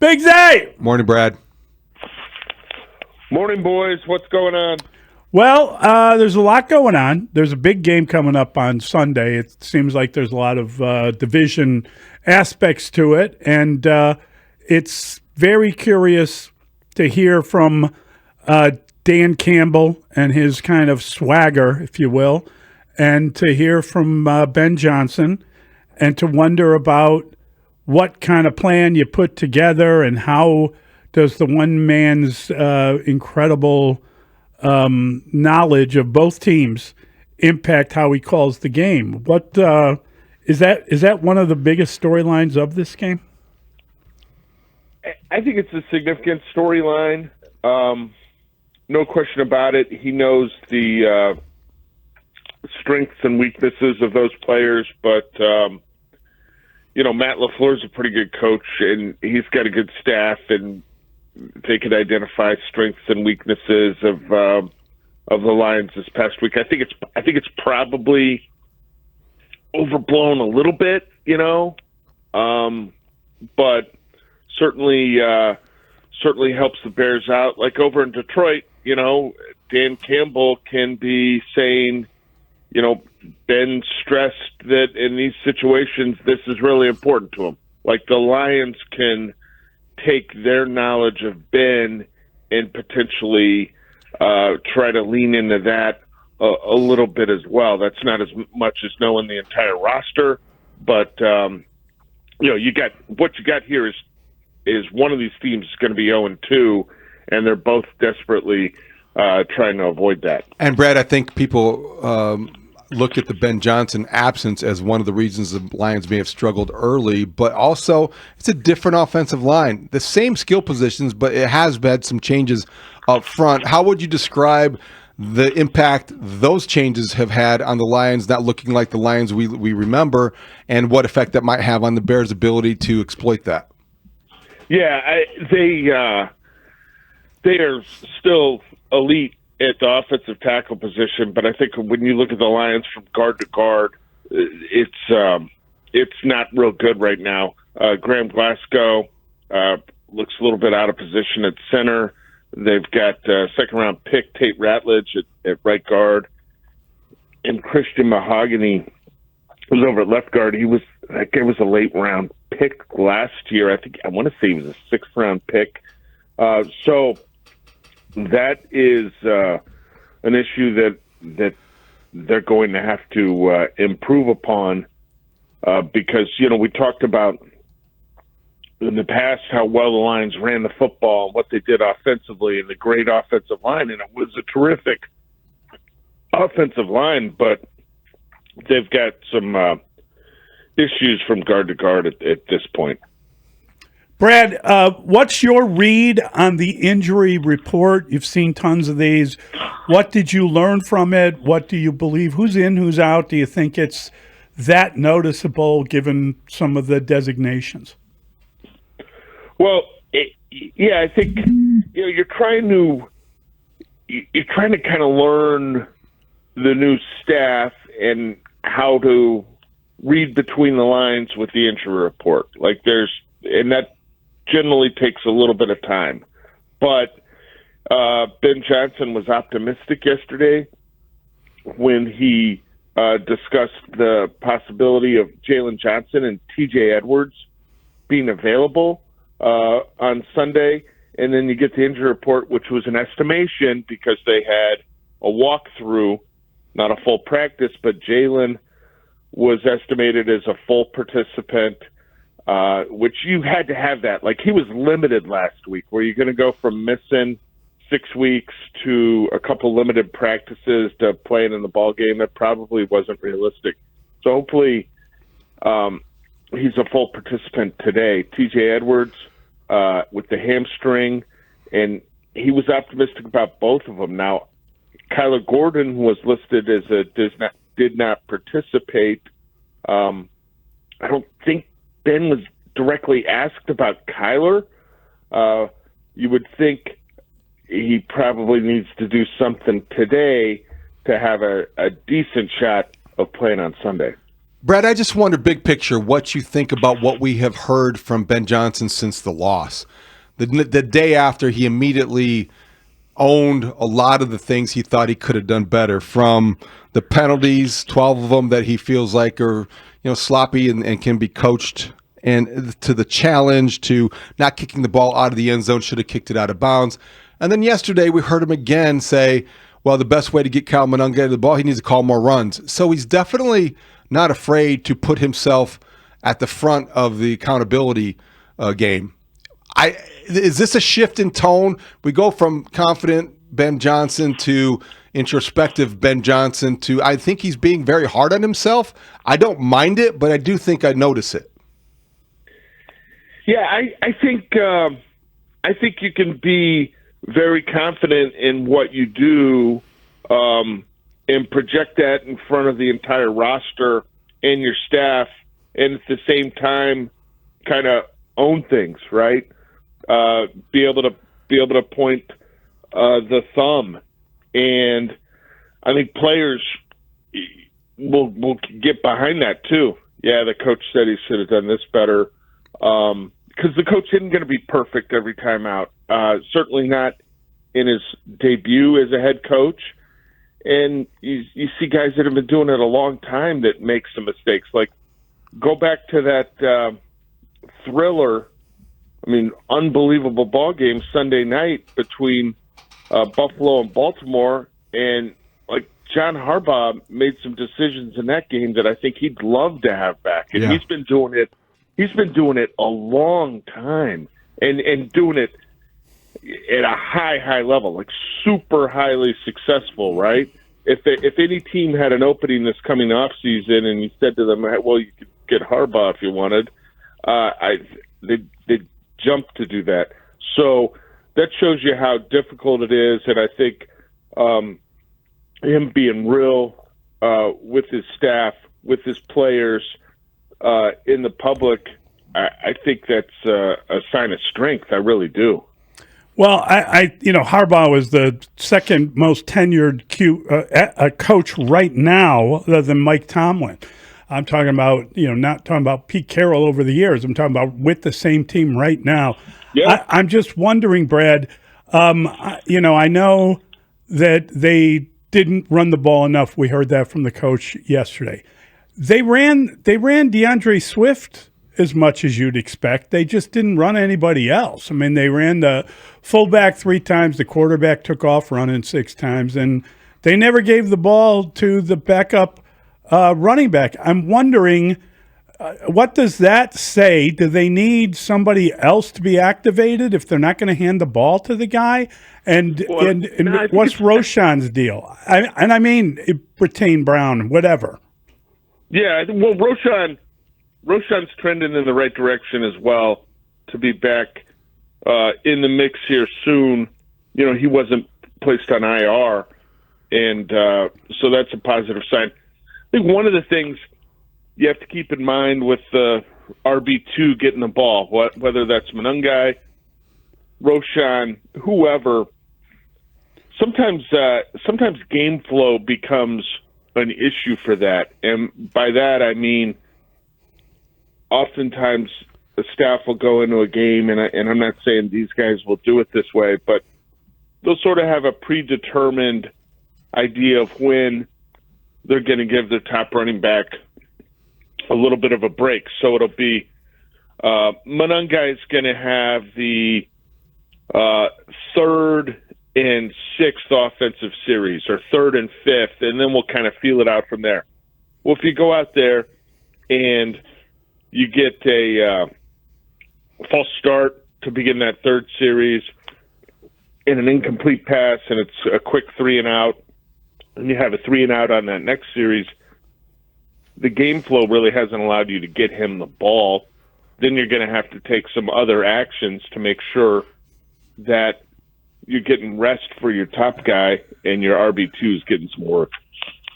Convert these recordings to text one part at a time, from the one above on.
Big Zay! Morning, Brad. Morning, boys. What's going on? Well, there's a lot going on. There's a big game coming up on Sunday. It seems like there's a lot of division aspects to it, and it's very curious to hear from Dan Campbell and his kind of swagger, if you will, and to hear from Ben Johnson, and to wonder about what kind of plan you put together and how does the one man's incredible knowledge of both teams impact how he calls the game. What is that one of the biggest storylines of this game? I think it's a significant storyline. No question about it. He knows the strengths and weaknesses of those players, but Matt LaFleur's a pretty good coach, and he's got a good staff, and they could identify strengths and weaknesses of the Lions this past week. I think it's probably overblown a little bit, but certainly helps the Bears out. Like over in Detroit, Dan Campbell can be saying, Ben stressed that in these situations this is really important to him. Like the Lions can take their knowledge of Ben and potentially try to lean into that a little bit as well. That's not as much as knowing the entire roster, but you got what you got here is one of these teams is going to be 0-2, and they're both desperately trying to avoid that. And Brad, I think people look at the Ben Johnson absence as one of the reasons the Lions may have struggled early, but also it's a different offensive line. The same skill positions, but it has had some changes up front. How would you describe the impact those changes have had on the Lions not looking like the Lions we remember, and what effect that might have on the Bears' ability to exploit that? Yeah, they are still elite at the offensive tackle position, but I think when you look at the Lions from guard to guard, it's not real good right now. Graham Glasgow looks a little bit out of position at center. They've got second-round pick Tate Ratledge at right guard, and Christian Mahogany was over at left guard. That guy was a late-round pick last year. I want to say he was a sixth-round pick. So that is an issue that they're going to have to improve upon because, we talked about in the past how well the Lions ran the football and what they did offensively and the great offensive line, and it was a terrific offensive line, but they've got some issues from guard to guard at this point. Brad, what's your read on the injury report? You've seen tons of these. What did you learn from it? What do you believe? Who's in, who's out? Do you think it's that noticeable given some of the designations? Well, I think you're trying to kind of learn the new staff and how to read between the lines with the injury report. And that generally takes a little bit of time. But Ben Johnson was optimistic yesterday when he discussed the possibility of Jalen Johnson and TJ Edwards being available on Sunday. And then you get the injury report, which was an estimation because they had a walkthrough, not a full practice, but Jalen was estimated as a full participant, which you had to have that. Like, he was limited last week. Were you going to go from missing 6 weeks to a couple limited practices to playing in the ball game? That probably wasn't realistic. So hopefully he's a full participant today. TJ Edwards with the hamstring, and he was optimistic about both of them. Now, Kyler Gordon was listed as did not participate. I don't think Ben was directly asked about Kyler. You would think he probably needs to do something today to have a decent shot of playing on Sunday. Brad, I just wonder, big picture, what you think about what we have heard from Ben Johnson since the loss. The day after, he immediately owned a lot of the things he thought he could have done better, from the penalties, 12 of them that he feels like are sloppy and can be coached, and to the challenge to not kicking the ball out of the end zone, should have kicked it out of bounds. And then yesterday we heard him again say, well, the best way to get Kyle Monangai the ball, he needs to call more runs. So he's definitely not afraid to put himself at the front of the accountability game. Is this a shift in tone? We go from confident Ben Johnson to introspective Ben Johnson to, I think he's being very hard on himself. I don't mind it, but I do think I notice it. Yeah, I think you can be very confident in what you do, and project that in front of the entire roster and your staff, and at the same time kind of own things, right? Be able to point the thumb, and I think players will get behind that too. Yeah, the coach said he should have done this better, because the coach isn't going to be perfect every time out. Certainly not in his debut as a head coach. And you see guys that have been doing it a long time that make some mistakes. Like, go back to that thriller, unbelievable ball game Sunday night between Buffalo and Baltimore. And, John Harbaugh made some decisions in that game that I think he'd love to have back. And he's been doing it a long time, and doing it at a high level, super highly successable, right? If any team had an opening this coming off season and you said to them, well, you could get Harbaugh if you wanted, they'd jump to do that. So that shows you how difficult it is. And I think him being real with his staff, with his players, in the public, I think that's a sign of strength. I really do. Well, Harbaugh was the second most tenured coach right now, other than Mike Tomlin. I'm talking about, not talking about Pete Carroll over the years. I'm talking about with the same team right now. Yeah. I'm just wondering, Brad, I know that they didn't run the ball enough. We heard that from the coach yesterday. They ran DeAndre Swift as much as you'd expect. They just didn't run anybody else. They ran the fullback 3 times. The quarterback took off running 6 times, and they never gave the ball to the backup running back. I'm wondering, what does that say? Do they need somebody else to be activated if they're not going to hand the ball to the guy? And what's Roshan's deal? Brittain Brown, whatever. Yeah, well, Roshan's trending in the right direction as well to be back in the mix here soon. He wasn't placed on IR, and so that's a positive sign. I think one of the things you have to keep in mind with the RB2 getting the ball, whether that's Monangai, Roshan, whoever, sometimes game flow becomes an issue for that. And by that I mean, oftentimes the staff will go into a game, and I'm not saying these guys will do it this way, but they'll sort of have a predetermined idea of when they're going to give their top running back a little bit of a break. So it'll be Monangai is going to have the 3rd and 6th offensive series, or 3rd and 5th, and then we'll kind of feel it out from there. Well, if you go out there and you get a false start to begin that 3rd series and an incomplete pass, and it's a quick 3 and out, and you have a 3 and out on that next series, the game flow really hasn't allowed you to get him the ball. Then you're going to have to take some other actions to make sure that you're getting rest for your top guy and your RB2 is getting some work.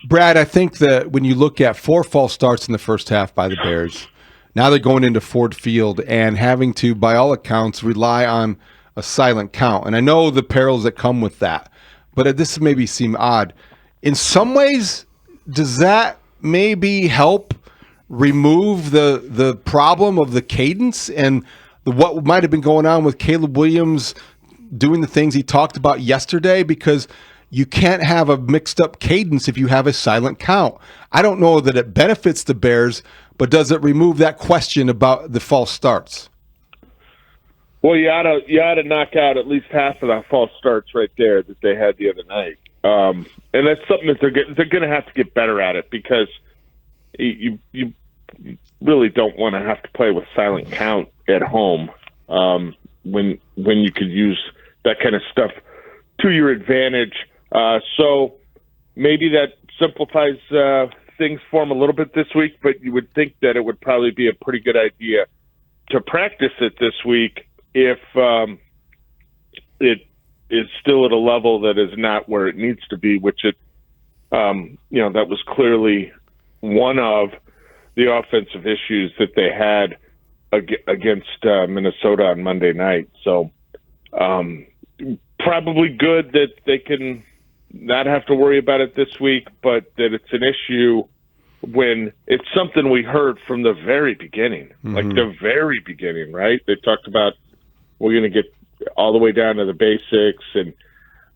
Brad, I think that when you look at 4 false starts in the first half by the Bears, now they're going into Ford Field and having to, by all accounts, rely on a silent count. And I know the perils that come with that, but this maybe seem odd. In some ways, does that maybe help remove the problem of the cadence and what might have been going on with Caleb Williams doing the things he talked about yesterday? Because you can't have a mixed up cadence if you have a silent count. I don't know that it benefits the Bears, but does it remove that question about the false starts? Well, you ought to knock out at least half of the false starts right there that they had the other night, and that's something that they're going to have to get better at it, because you really don't want to have to play with silent count at home when you could use that kind of stuff to your advantage. So maybe that simplifies things for them a little bit this week, but you would think that it would probably be a pretty good idea to practice it this week if it is still at a level that is not where it needs to be, which it, that was clearly one of the offensive issues that they had against Minnesota on Monday night. So probably good that they can not have to worry about it this week, but that it's an issue when it's something we heard from the very beginning, like the very beginning, right? They talked about we're going to get all the way down to the basics, and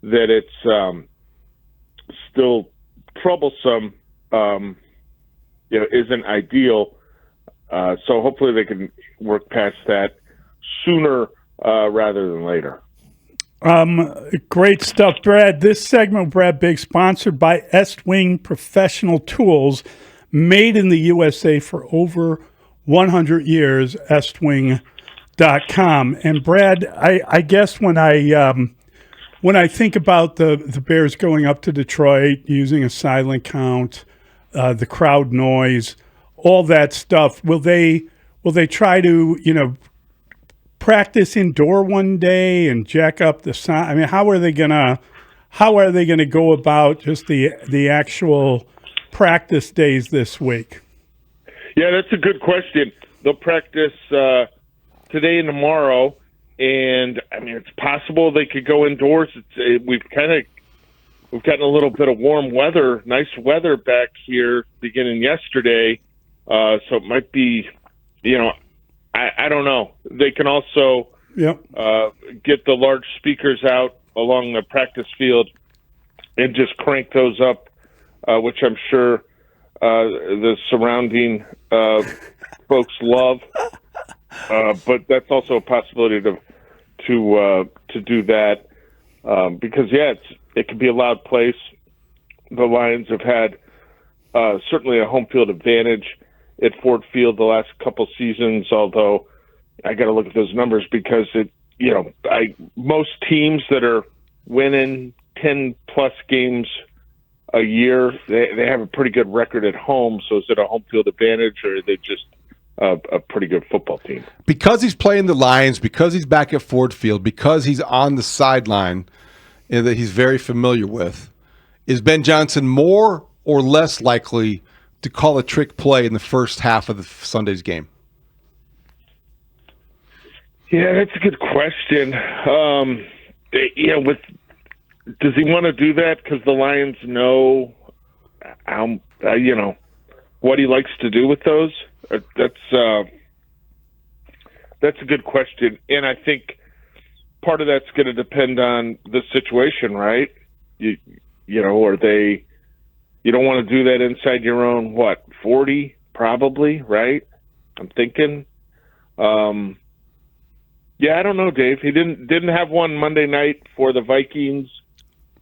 that it's still troublesome, isn't ideal. So hopefully they can work past that sooner rather than later. Great stuff, Brad. This segment, Brad Big, sponsored by Estwing Professional Tools, made in the USA for over 100 years, estwing.com. And Brad, I guess when I think about the Bears going up to Detroit, using a silent count, the crowd noise, all that stuff, will they try to, practice indoor one day and jack up the sound? I mean, how are they gonna go about just the actual practice days this week? Yeah, that's a good question. They'll practice today and tomorrow, and I mean, it's possible they could go indoors. We've gotten a little bit of warm weather, nice weather back here beginning yesterday, so it might be, I don't know. They can also get the large speakers out along the practice field and just crank those up, which I'm sure the surrounding folks love. But that's also a possibility to do that because it can be a loud place. The Lions have had certainly a home field advantage at Ford Field the last couple seasons, although I got to look at those numbers because most teams that are winning 10 plus games a year, they have a pretty good record at home. So is it a home field advantage, or are they just a pretty good football team? Because he's playing the Lions, because he's back at Ford Field, because he's on the sideline that he's very familiar with, is Ben Johnson more or less likely to call a trick play in the first half of the Sunday's game? Yeah, that's a good question. Does he want to do that because the Lions know how what he likes to do with those? That's a good question, and I think part of that's going to depend on the situation, right? Or they. You don't want to do that inside your own, 40, probably, right? I'm thinking. I don't know, Dave. He didn't have one Monday night for the Vikings,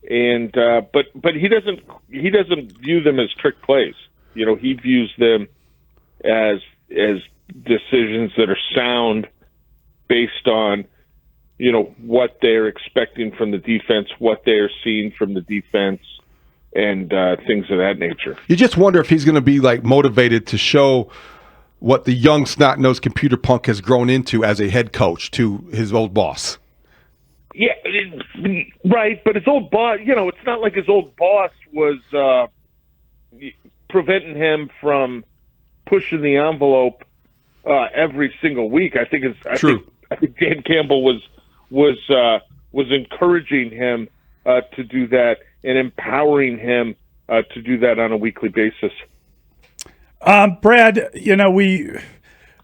and but he doesn't view them as trick plays. He views them as decisions that are sound based on what they're expecting from the defense, what they're seeing from the defense, and things of that nature. You just wonder if he's going to be motivated to show what the young snot-nosed computer punk has grown into as a head coach to his old boss. Yeah, right. But his old boss, it's not like his old boss was preventing him from pushing the envelope every single week. I think Dan Campbell was encouraging him to do that and empowering him to do that on a weekly basis. Brad,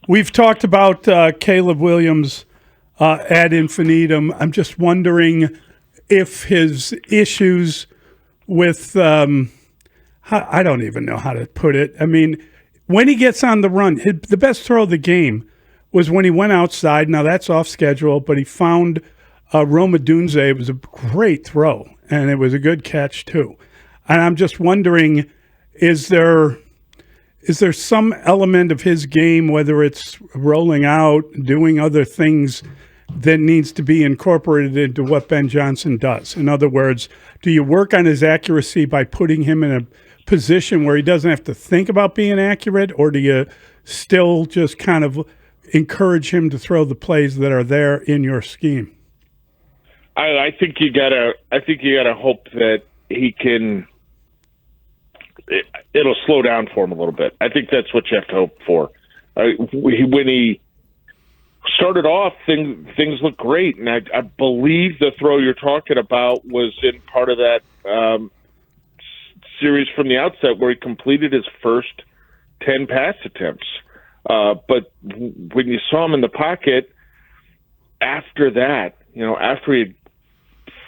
we've talked about Caleb Williams ad infinitum. I'm just wondering if his issues with I don't even know how to put it. I mean, when he gets on the run, the best throw of the game was when he went outside. Now that's off schedule, but he found Roma Dunze. It was a great throw, and it was a good catch too. And I'm just wondering, is there some element of his game, whether it's rolling out, doing other things, that needs to be incorporated into what Ben Johnson does? In other words, do you work on his accuracy by putting him in a position where he doesn't have to think about being accurate, or do you still just kind of encourage him to throw the plays that are there in your scheme? I think you gotta hope that he can. It'll slow down for him a little bit. I think that's what you have to hope for. When he started off, things looked great, and I believe the throw you're talking about was in part of that series from the outset where he completed his first 10 pass attempts. But when you saw him in the pocket after that, after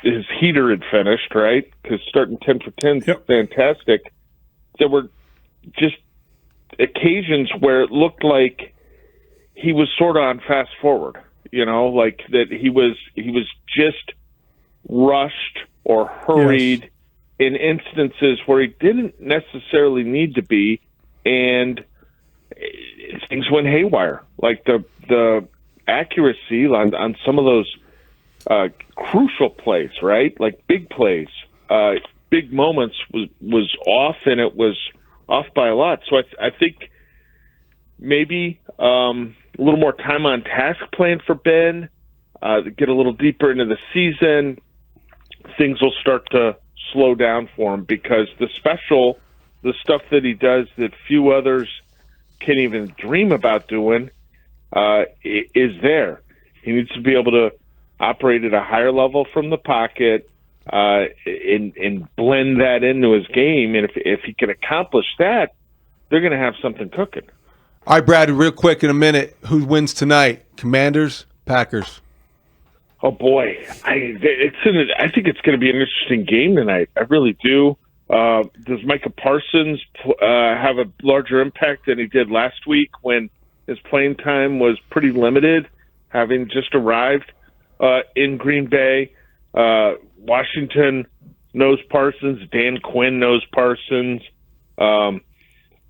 his heater had finished, right? Because starting 10 for 10 is fantastic. There were just occasions where it looked like he was sort of on fast forward, like that he was just rushed or hurried in instances where he didn't necessarily need to be, and things went haywire. Like the accuracy on some of those crucial plays, right? Like big plays, big moments was off, and it was off by a lot. So I think maybe a little more time on task plan for Ben, get a little deeper into the season, things will start to slow down for him, because the stuff that he does that few others can even dream about doing is there. He needs to be able to operate at a higher level from the pocket, and blend that into his game. And if he can accomplish that, they're going to have something cooking. All right, Brad, real quick in a minute, who wins tonight? Commanders, Packers? Oh, boy. I think it's going to be an interesting game tonight. I really do. Does Micah Parsons have a larger impact than he did last week when his playing time was pretty limited, having just arrived in Green Bay? Washington knows Parsons. Dan Quinn knows Parsons. I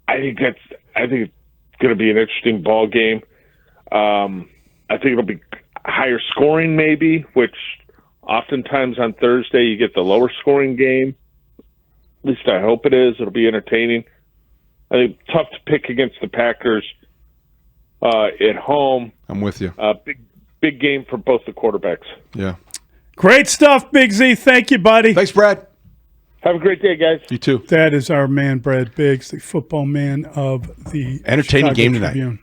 think it's going to be an interesting ball game. I think it'll be higher scoring, maybe, which oftentimes on Thursday you get the lower scoring game. At least I hope it is. It'll be entertaining. I think tough to pick against the Packers at home. I'm with you. Big game for both the quarterbacks. Yeah. Great stuff, Big Z. Thank you, buddy. Thanks, Brad. Have a great day, guys. You too. That is our man, Brad Biggs, the football man of the entertaining Chicago game tonight. Tribune.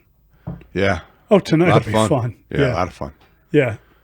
Yeah. Oh, tonight will be fun. Yeah, a lot of fun. Yeah.